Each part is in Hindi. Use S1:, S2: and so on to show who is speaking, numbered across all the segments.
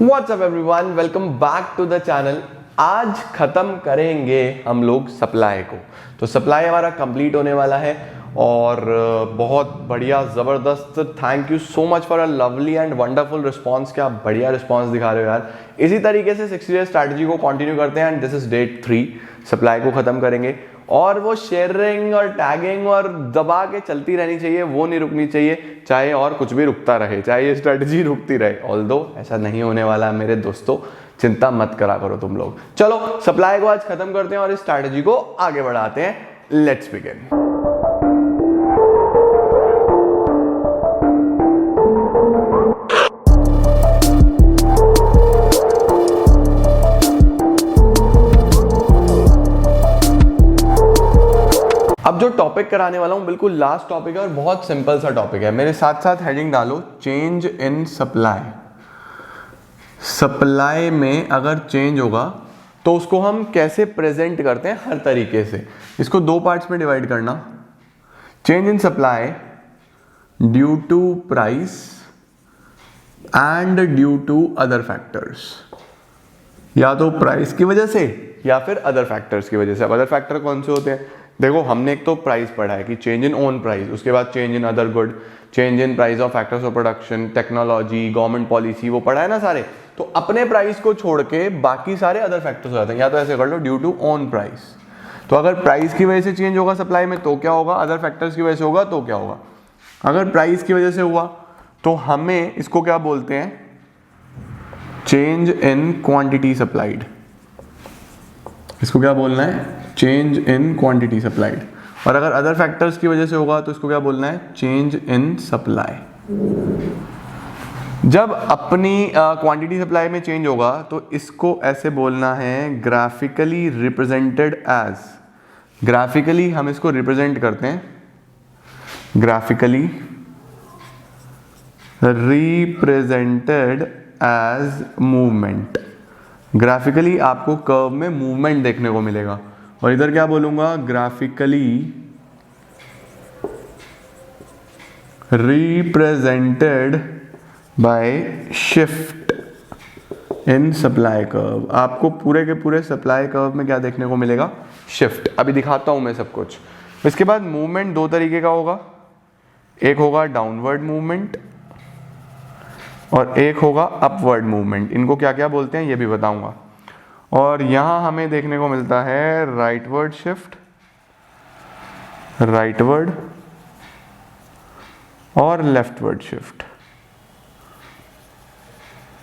S1: WhatsApp everyone, welcome back to the channel. आज खत्म करेंगे हम लोग सप्लाई को। तो सप्लाई हमारा कंप्लीट होने वाला है और बहुत बढ़िया ज़बरदस्त। Thank you so much for a lovely and wonderful response. क्या बढ़िया रिस्पांस दिखा रहे हो यार। इसी तरीके से 60 डेज स्ट्रैटेजी को कंटिन्यू करते हैं and this is day 3। Supply को खत्म करेंगे और वो शेयरिंग और टैगिंग और दबा के चलती रहनी चाहिए, वो नहीं रुकनी चाहिए, चाहे और कुछ भी रुकता रहे, चाहे ये स्ट्रेटजी रुकती रहे। ऑल्दो ऐसा नहीं होने वाला है मेरे दोस्तों, चिंता मत करा करो तुम लोग। चलो सप्लाई को आज खत्म करते हैं और इस स्ट्रैटेजी को आगे बढ़ाते हैं। Let's begin. अब जो टॉपिक कराने वाला हूं बिल्कुल लास्ट टॉपिक है और बहुत सिंपल सा टॉपिक है। मेरे साथ साथ हेडिंग डालो, चेंज इन सप्लाई। सप्लाई में अगर चेंज होगा तो उसको हम कैसे प्रेजेंट करते हैं, हर तरीके से। इसको दो पार्ट्स में डिवाइड करना। Change in supply due to price and due to other factors. या तो प्राइस की वजह से या फिर अदर फैक्टर्स की वजह से। अब अदर फैक्टर कौन से होते हैं? देखो, हमने एक तो प्राइस पढ़ा है कि चेंज इन ओन प्राइस, उसके बाद change in other good, change in price of factors of production, technology, government policy, वो पढ़ा है ना सारे। तो अपने प्राइस को छोड़ के बाकी सारे अदर फैक्टर्स हो जाते हैं। या तो ऐसे कर लो, ड्यू टू ओन प्राइस। तो अगर प्राइस की वजह से चेंज होगा सप्लाई में तो क्या होगा, अदर फैक्टर्स की वजह से होगा तो क्या होगा। अगर प्राइस की वजह से हुआ तो हमें इसको क्या बोलते हैं, चेंज इन क्वांटिटी सप्लाइड। इसको क्या बोलना है, चेंज इन क्वांटिटी सप्लाइड। और अगर अदर फैक्टर्स की वजह से होगा तो इसको क्या बोलना है, चेंज इन सप्लाई। जब अपनी क्वांटिटी सप्लाई में चेंज होगा तो इसको ऐसे बोलना है, ग्राफिकली रिप्रेजेंटेड एज। ग्राफिकली हम इसको रिप्रेजेंट करते हैं, graphically represented as movement. Graphically आपको कर्व में मूवमेंट देखने को मिलेगा। और इधर क्या बोलूंगा, graphically represented by shift in supply curve. आपको पूरे के पूरे सप्लाई कर्व में क्या देखने को मिलेगा, शिफ्ट। अभी दिखाता हूं मैं सब कुछ। इसके बाद मूवमेंट दो तरीके का होगा, एक होगा डाउनवर्ड मूवमेंट और एक होगा अपवर्ड मूवमेंट। इनको क्या क्या बोलते हैं ये भी बताऊंगा। और यहां हमें देखने को मिलता है राइटवर्ड शिफ्ट, राइटवर्ड और लेफ्टवर्ड शिफ्ट,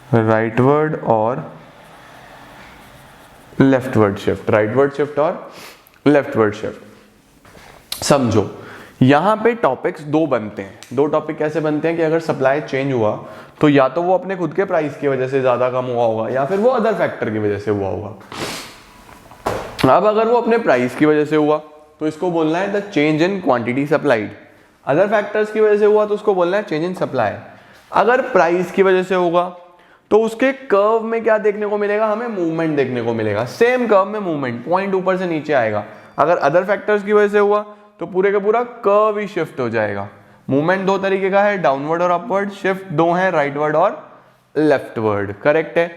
S1: राइटवर्ड और लेफ्टवर्ड शिफ्ट, राइटवर्ड शिफ्ट और लेफ्टवर्ड शिफ्ट। समझो, यहां पे टॉपिक्स दो बनते हैं। दो टॉपिक कैसे बनते हैं कि अगर सप्लाई चेंज हुआ तो या तो वो अपने खुद के प्राइस की वजह से ज्यादा कम हुआ होगा या फिर वो अदर फैक्टर की वजह से हुआ होगा। अब अगर वो अपने प्राइस की वजह से हुआ तो इसको बोलना है the change in quantity supplied. Other factors की वजह से हुआ तो उसको बोलना है चेंज इन सप्लाई। अगर प्राइस की वजह से होगा तो उसके कर्व में क्या देखने को मिलेगा, हमें मूवमेंट देखने को मिलेगा। सेम कर्व में मूवमेंट, पॉइंट ऊपर से नीचे आएगा। अगर अदर फैक्टर्स की वजह से हुआ तो पूरे का पूरा कर्व ही शिफ्ट हो जाएगा। मूवमेंट दो तरीके का है, डाउनवर्ड और अपवर्ड। शिफ्ट दो है, राइटवर्ड और लेफ्टवर्ड। करेक्ट है।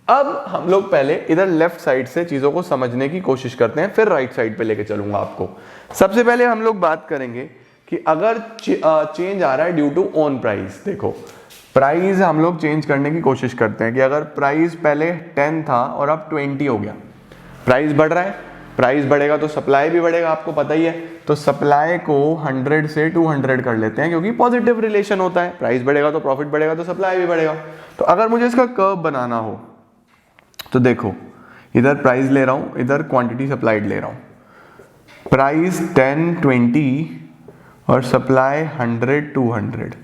S1: अब हम लोग पहले इधर लेफ्ट साइड से चीजों को समझने की कोशिश करते हैं, फिर राइट साइड पे लेके चलूंगा आपको। सबसे पहले हम लोग बात करेंगे कि अगर चेंज आ रहा है ड्यू टू ओन प्राइस। देखो, प्राइस हम लोग चेंज करने की कोशिश करते हैं कि अगर प्राइस पहले 10 था और अब 20 हो गया, प्राइस बढ़ रहा है। प्राइस बढ़ेगा तो सप्लाई भी बढ़ेगा, आपको पता ही है। तो सप्लाई को 100 से 200 कर लेते हैं क्योंकि पॉजिटिव रिलेशन होता है। प्राइस बढ़ेगा तो प्रॉफिट बढ़ेगा तो सप्लाई भी बढ़ेगा। तो अगर मुझे इसका कर्व बनाना हो तो देखो, इधर प्राइस ले रहा हूं, इधर क्वांटिटी सप्लाइड ले रहा हूं। प्राइस 10, 20 और सप्लाई 100, 200।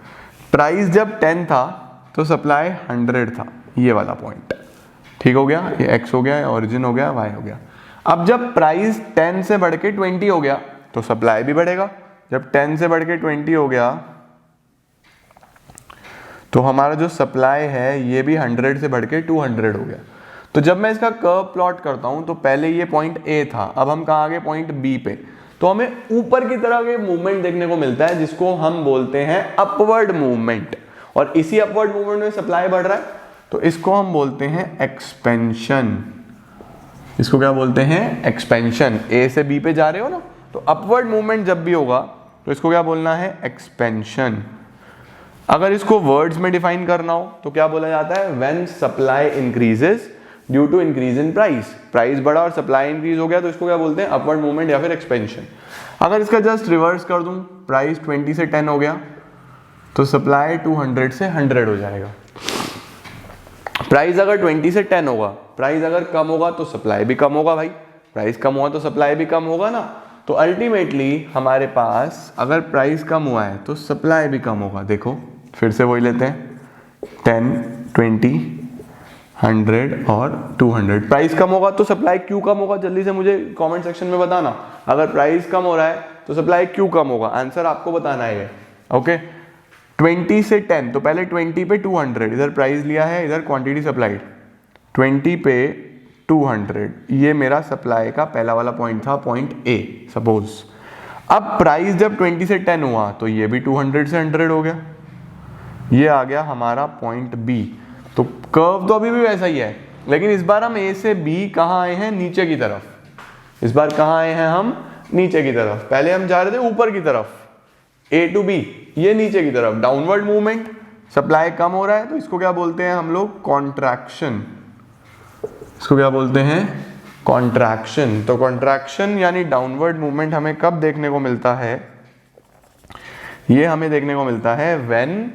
S1: प्राइस जब 10 था तो सप्लाई 100 था, ये वाला पॉइंट। ठीक हो गया, ये x हो गया, ओरिजिन हो गया, y हो गया। अब जब प्राइस 10 से बढ़ के 20 हो गया तो सप्लाई भी बढ़ेगा। जब 10 से बढ़ के 20 हो गया तो हमारा जो सप्लाई है ये भी 100 से बढ़ के 200 हो गया। तो जब मैं इसका कर्व प्लॉट करता हूं तो पहले ये पॉइंट A था, अब हम कहाँ आ गए, पॉइंट B पे। तो हमें ऊपर की तरह के मूवमेंट देखने को मिलता है जिसको हम बोलते हैं अपवर्ड मूवमेंट। और इसी अपवर्ड मूवमेंट में सप्लाई बढ़ रहा है तो इसको हम बोलते हैं एक्सपेंशन। इसको क्या बोलते हैं? एक्सपेंशन। ए से बी पे जा रहे हो ना, तो अपवर्ड मूवमेंट जब भी होगा तो इसको क्या बोलना है? एक्सपेंशन। अगर इसको वर्ड्स में डिफाइन करना हो तो क्या बोला जाता है? When supply increases due to increase in price. Price बढ़ा और सप्लाई इंक्रीज हो गया तो इसको क्या बोलते हैं? अपवर्ड मूवमेंट या फिर एक्सपेंशन। अगर इसका जस्ट रिवर्स कर दूं, प्राइस 20 से 10 हो गया तो सप्लाई 200 से 100 हो जाएगा। प्राइस अगर 20 से 10 होगा, प्राइस अगर कम होगा तो सप्लाई भी कम होगा भाई, प्राइस कम हुआ तो सप्लाई भी कम होगा ना। तो अल्टीमेटली हमारे पास अगर प्राइस कम हुआ है तो सप्लाई भी कम होगा। देखो फिर से वही लेते हैं, 10, 20, 100 और 200। प्राइस कम होगा तो सप्लाई क्यों कम होगा? जल्दी से मुझे कमेंट सेक्शन में बताना। अगर प्राइस कम हो रहा है तो सप्लाई क्यों कम होगा? आंसर आपको बताना है। ओके, 20 से 10, तो पहले 20 पे 200, इधर प्राइस लिया है, इधर क्वांटिटी सप्लाइड, 20 पे 200, ये मेरा सप्लाई का पहला वाला पॉइंट था, पॉइंट ए सपोज। अब प्राइस जब 20 से 10 हुआ तो ये भी 200 से 100 हो गया, ये आ गया हमारा पॉइंट बी। तो कर्व तो अभी भी वैसा ही है, लेकिन इस बार हम ए से बी कहाँ आए हैं? नीचे की तरफ। इस बार कहाँ आए हैं हम? नीचे की तरफ। पहले हम जा रहे थे ऊपर की तरफ, ए टू बी, ये नीचे की तरफ, डाउनवर्ड मूवमेंट। सप्लाई कम हो रहा है तो इसको क्या बोलते हैं हम लोग? कॉन्ट्रैक्शन। इसको क्या बोलते हैं? कॉन्ट्रैक्शन। तो कॉन्ट्रैक्शन यानी डाउनवर्ड मूवमेंट हमें कब देखने को मिलता है? ये हमें देखने को मिलता है when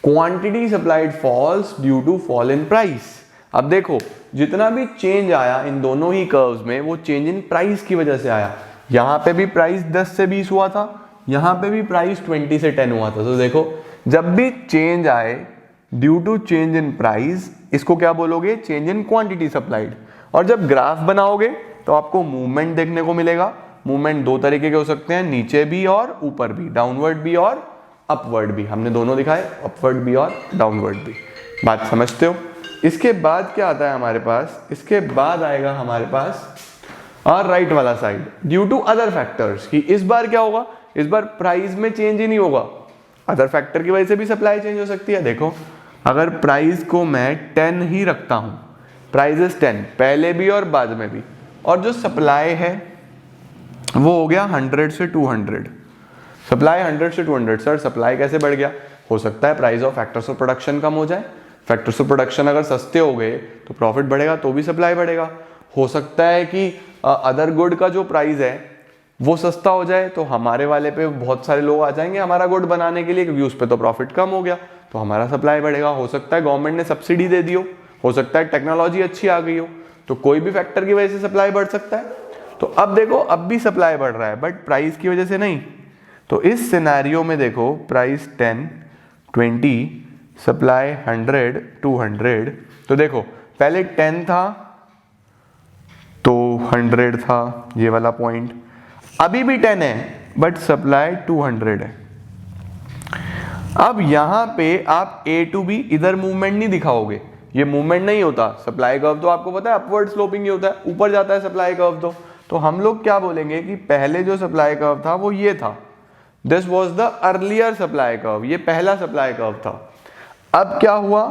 S1: quantity supplied falls due to fall in price. अब देखो जितना भी चेंज आया इन दोनों ही कर्व्स में, वो चेंज इन प्राइस की वजह से आया। यहां पे भी प्राइस 10 से 20 हुआ था, यहां पे भी प्राइस 20 से 10 हुआ था। तो देखो जब भी चेंज आए due to change in price, इसको क्या बोलोगे? Change in quantity supplied. और जब ग्राफ बनाओगे तो आपको मूवमेंट देखने को मिलेगा। मूवमेंट दो तरीके के हो सकते हैं, नीचे भी और ऊपर भी, डाउनवर्ड भी और अपवर्ड भी। हमने दोनों दिखाए, अपवर्ड भी और डाउनवर्ड भी। बात समझते हो? इसके बाद क्या आता है हमारे पास? इसके बाद आएगा हमारे पास और राइट वाला side, due to other factors. कि इस बार क्या होगा? इस बार प्राइस में चेंज ही नहीं होगा, अदर फैक्टर की वजह से भी सप्लाई चेंज हो सकती है। देखो अगर प्राइस को मैं 10 ही रखता हूं, प्राइस इज 10 पहले भी और बाद में भी, और जो सप्लाई है वो हो गया 100 से 200। सप्लाई 100 से 200। सर सप्लाई कैसे बढ़ गया? हो सकता है price of factors of production कम हो जाए। फैक्टर्स ऑफ प्रोडक्शन अगर सस्ते हो गए तो प्रॉफिट बढ़ेगा, तो भी सप्लाई बढ़ेगा। हो सकता है कि अदर गुड का जो प्राइस है वो सस्ता हो जाए, तो हमारे वाले पे बहुत सारे लोग आ जाएंगे हमारा गुड बनाने के लिए, क्योंकि उस पर तो प्रॉफिट कम हो गया, तो हमारा सप्लाई बढ़ेगा। हो सकता है गवर्नमेंट ने सब्सिडी दे दी हो सकता है टेक्नोलॉजी अच्छी आ गई हो, तो कोई भी फैक्टर की वजह से सप्लाई बढ़ सकता है। तो अब देखो अब भी सप्लाई बढ़ रहा है, बट प्राइस की वजह से नहीं। तो इस सिनेरियो में देखो प्राइस 10, 20, सप्लाई 100, 200। तो देखो पहले 10 था तो 100 था, ये वाला पॉइंट। अभी भी 10 है बट सप्लाई 200 है। अब यहां पे आप ए टू बी इधर मूवमेंट नहीं दिखाओगे, ये मूवमेंट नहीं होता। सप्लाई कर्व तो आपको पता है अपवर्ड स्लोपिंग ही होता है, ऊपर जाता है सप्लाई कर्व। तो हम लोग क्या बोलेंगे कि पहले जो सप्लाई कर्व था वो ये था, this was the earlier supply curve, ये पहला सप्लाई कर्व था। अब क्या हुआ?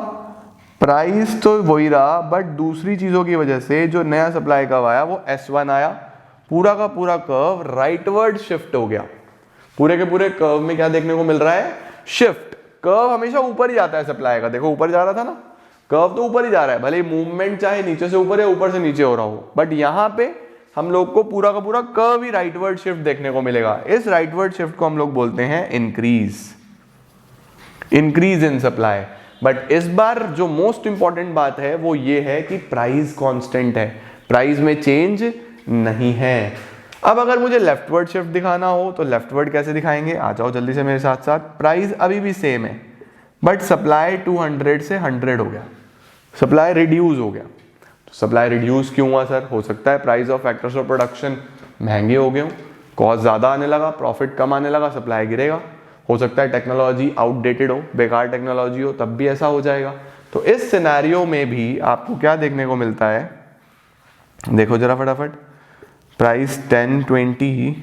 S1: प्राइस तो वही रहा, बट दूसरी चीजों की वजह से जो नया सप्लाई कर्व आया वो S1 आया, पूरा का पूरा कर्व राइटवर्ड शिफ्ट हो गया। पूरे के पूरे कर्व में क्या देखने को मिल रहा है? शिफ्ट। कर्व हमेशा ऊपर ही जाता है सप्लाई का, देखो ऊपर जा रहा था ना, कर्व तो ऊपर ही जा रहा है, भले मूवमेंट चाहे नीचे से ऊपर या ऊपर से नीचे हो रहा हो, बट यहां पे हम लोग को पूरा का पूरा कर्व ही राइटवर्ड शिफ्ट देखने को मिलेगा। इस राइटवर्ड शिफ्ट को हम लोग बोलते हैं इंक्रीज इन सप्लाई। बट इस बार जो मोस्ट इंपॉर्टेंट बात है वो ये है कि प्राइस कांस्टेंट है, प्राइस में चेंज नहीं है। अब अगर मुझे लेफ्टवर्ड शिफ्ट दिखाना हो तो लेफ्टवर्ड कैसे दिखाएंगे? आ जाओ जल्दी से मेरे साथ साथ। प्राइस अभी भी सेम है बट सप्लाई 200 से 100 हो गया, सप्लाई रिड्यूस हो गया। तो सप्लाई रिड्यूस क्यों हुआ सर? हो सकता है price of factors of production महंगे हो गए हो, कॉस्ट ज्यादा आने लगा, प्रॉफिट कम आने लगा, सप्लाई गिरेगा। हो सकता है टेक्नोलॉजी आउटडेटेड हो, बेकार टेक्नोलॉजी हो, तब भी ऐसा हो जाएगा। तो इस सिनेरियो में भी आपको क्या देखने को मिलता है? देखो जरा फटाफट, प्राइस 10, 20,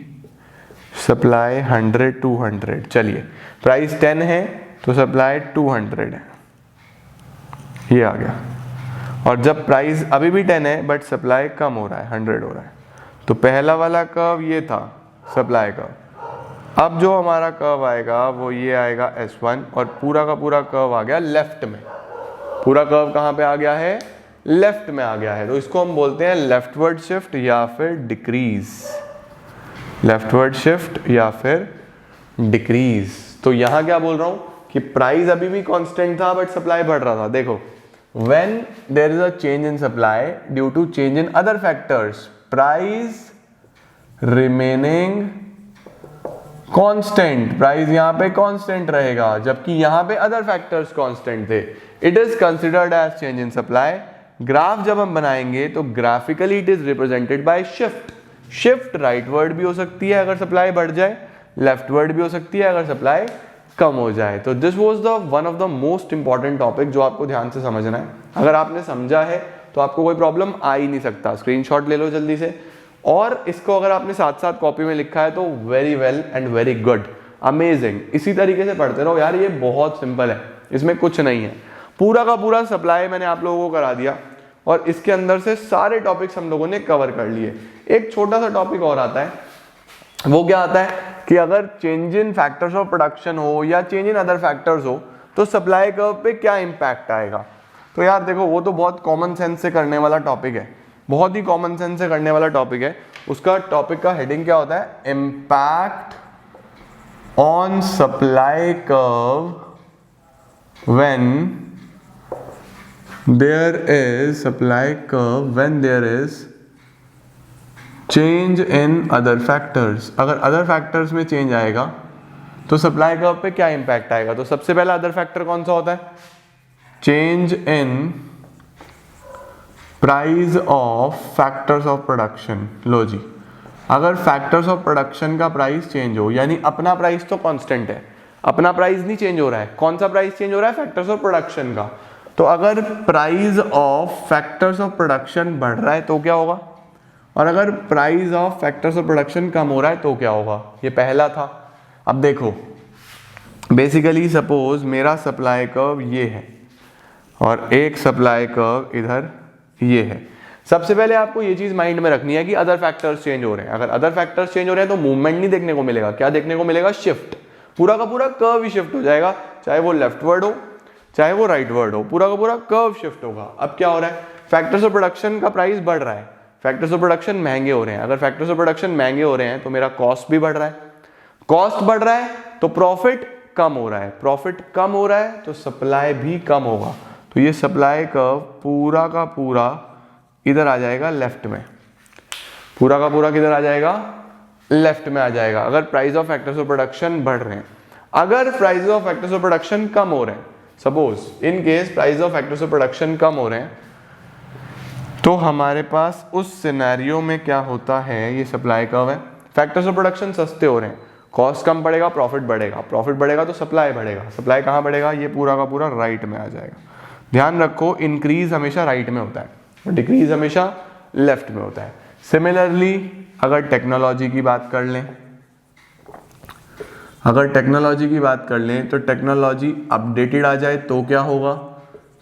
S1: सप्लाई 100, 200। चलिए प्राइस 10 है तो सप्लाई 200 है, ये आ गया। और जब प्राइस अभी भी 10 है बट सप्लाई कम हो रहा है, 100 हो रहा है, तो पहला वाला कर्व ये था सप्लाई कर्व। अब जो हमारा कर्व आएगा वो ये आएगा S1 और पूरा का पूरा कर्व आ गया लेफ्ट में। पूरा कर्व कहाँ पे आ गया है? लेफ्ट में आ गया है। तो इसको हम बोलते हैं लेफ्टवर्ड शिफ्ट या फिर डिक्रीज, लेफ्टवर्ड शिफ्ट या फिर डिक्रीज। तो यहां क्या बोल रहा हूं कि प्राइस अभी भी कांस्टेंट था बट सप्लाई बढ़ रहा था। देखो, when there is a change in supply due to change in other factors, price remaining constant, price यहां पे कांस्टेंट रहेगा जबकि यहां पे अदर फैक्टर्स कांस्टेंट थे, it is considered as change in supply. Graph जब हम बनाएंगे तो graphically it is represented by shift. Shift rightward भी हो सकती है अगर सप्लाई बढ़ जाए, लेफ्टवर्ड भी हो सकती है अगर सप्लाई कम हो जाए। तो this was the one of the most important topic जो आपको ध्यान से समझना है। अगर आपने समझा है तो आपको कोई प्रॉब्लम आ ही नहीं सकता। स्क्रीनशॉट ले लो जल्दी से, और इसको अगर आपने साथ साथ कॉपी में लिखा है तो very well and very good, amazing. इसी तरीके से पढ़ते रहो यार, ये बहुत सिंपल है, इसमें कुछ नहीं है। पूरा का पूरा सप्लाई मैंने आप लोगों को करा दिया और इसके अंदर से सारे टॉपिक्स हम लोगों ने कवर कर लिए। एक छोटा सा टॉपिक और आता है, वो क्या आता है कि अगर change in factors of production हो या चेंज इन अदर फैक्टर्स हो तो सप्लाई कर्व पे क्या इंपैक्ट आएगा। तो यार देखो, वो तो बहुत कॉमन सेंस से करने वाला टॉपिक है, बहुत ही कॉमन सेंस से करने वाला टॉपिक है। उसका टॉपिक का हेडिंग क्या होता है? Impact on supply curve when there is supply curve when there is change in other factors। अगर other factors में change आएगा तो supply curve पे क्या impact आएगा। तो सबसे पहला other factor कौन सा होता है? change in price of factors of production। लो जी, अगर factors of production का प्राइस चेंज हो, यानी अपना प्राइस तो कांस्टेंट है, अपना प्राइस नहीं चेंज हो रहा है, कौन सा प्राइस चेंज हो रहा है? फैक्टर्स ऑफ प्रोडक्शन का। तो अगर price of factors of production बढ़ रहा है तो क्या होगा, और अगर price of factors of production कम हो रहा है तो क्या होगा। ये पहला था। अब देखो, बेसिकली सपोज मेरा सप्लाई कर्व ये है और एक सप्लाई कर्व इधर ये है। सबसे पहले आपको ये चीज माइंड में रखनी है कि अदर फैक्टर्स चेंज हो रहे हैं। अगर अदर फैक्टर्स चेंज हो रहे हैं तो मूवमेंट नहीं देखने को मिलेगा, क्या देखने को मिलेगा? शिफ्ट। पूरा का पूरा कर्व ही शिफ्ट हो जाएगा, चाहे वो लेफ्टवर्ड हो चाहे वो राइटवर्ड हो, पूरा का पूरा कर्व शिफ्ट होगा। अब क्या हो रहा है? फैक्टर्स ऑफ प्रोडक्शन का प्राइस बढ़ रहा है, फैक्टर्स ऑफ प्रोडक्शन महंगे हो रहे हैं। अगर फैक्टर्स ऑफ प्रोडक्शन महंगे हो रहे हैं तो मेरा कॉस्ट भी बढ़ रहा है, कॉस्ट बढ़ रहा है तो प्रॉफिट कम हो रहा है, प्रॉफिट कम हो रहा है तो सप्लाई भी कम होगा। तो ये सप्लाई कर्व पूरा का पूरा इधर आ जाएगा लेफ्ट में, पूरा का पूरा किधर आ जाएगा? लेफ्ट में आ जाएगा। अगर price of factors of production बढ़ रहे हैं, अगर price of factors of production कम हो रहे हैं, suppose in case price of factors of production कम हो रहे हैं, तो हमारे पास उस सिनेरियो में क्या होता है? ये सप्लाई कर्व है, फैक्टर्स ऑफ प्रोडक्शन सस्ते हो रहे हैं, कॉस्ट कम पड़ेगा, प्रॉफिट बढ़ेगा, प्रॉफिट बढ़ेगा तो सप्लाई बढ़ेगा। सप्लाई कहाँ बढ़ेगा? ये पूरा का पूरा राइट में आ जाएगा। ध्यान रखो, इंक्रीज हमेशा राइट में होता है और डिक्रीज हमेशा लेफ्ट में होता है। सिमिलरली अगर टेक्नोलॉजी की बात कर लें, अगर टेक्नोलॉजी की बात कर लें तो टेक्नोलॉजी अपडेटेड आ जाए तो क्या होगा,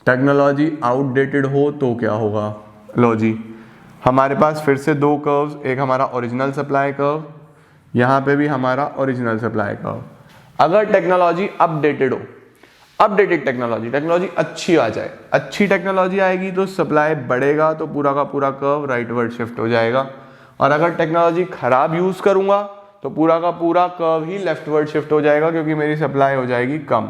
S1: टेक्नोलॉजी आउटडेटेड हो तो क्या होगा। लो जी, हमारे पास फिर से दो कर्व्स, एक हमारा ओरिजिनल सप्लाई कर्व, यहाँ पे भी हमारा ओरिजिनल सप्लाई कर्व। अगर टेक्नोलॉजी अपडेटेड हो, अपडेटेड टेक्नोलॉजी अच्छी आ जाए, अच्छी टेक्नोलॉजी आएगी तो सप्लाई बढ़ेगा तो पूरा का पूरा कर्व राइटवर्ड शिफ्ट हो जाएगा। और अगर टेक्नोलॉजी खराब यूज करूंगा तो पूरा का पूरा कर्व ही लेफ्टवर्ड शिफ्ट हो जाएगा क्योंकि मेरी सप्लाई हो जाएगी कम।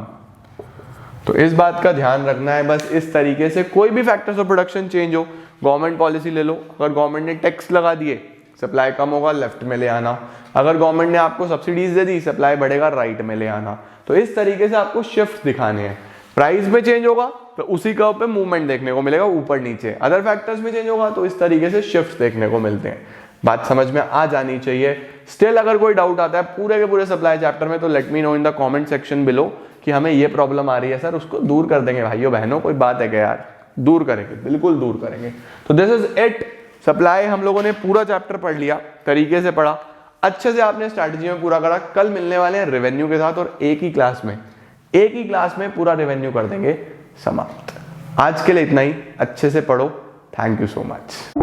S1: तो इस बात का ध्यान रखना है। बस इस तरीके से कोई भी फैक्टर्स ऑफ प्रोडक्शन चेंज हो, गवर्नमेंट पॉलिसी ले लो, अगर गवर्नमेंट ने टैक्स लगा दिए सप्लाई कम होगा, लेफ्ट में ले आना। अगर गवर्नमेंट ने आपको सब्सिडीज दे दी, सप्लाई बढ़ेगा, राइट में ले आना। तो इस तरीके से आपको शिफ्ट दिखाने हैं। प्राइस में चेंज होगा तो उसी कर्व पे मूवमेंट देखने को मिलेगा ऊपर नीचे। अदर फैक्टर्स में चेंज होगा तो इस तरीके से शिफ्ट देखने को मिलते हैं। बात समझ में आ जानी चाहिए। स्टिल अगर कोई डाउट आता है पूरे के पूरे सप्लाई चैप्टर में तो let me know in the comment section below कि हमें ये प्रॉब्लम आ रही है सर, उसको दूर कर देंगे भाइयों बहनों, कोई बात है क्या यार, दूर करेंगे, बिल्कुल दूर करेंगे। तो दिस इज इट। सप्लाई हम लोगों ने पूरा चैप्टर पढ़ लिया, तरीके से पढ़ा, अच्छे से आपने स्ट्रैटेजी में पूरा करा। कल मिलने वाले हैं रेवेन्यू के साथ और एक ही क्लास में पूरा रेवेन्यू कर देंगे समाप्त। आज के लिए इतना ही, अच्छे से पढ़ो। Thank you so much.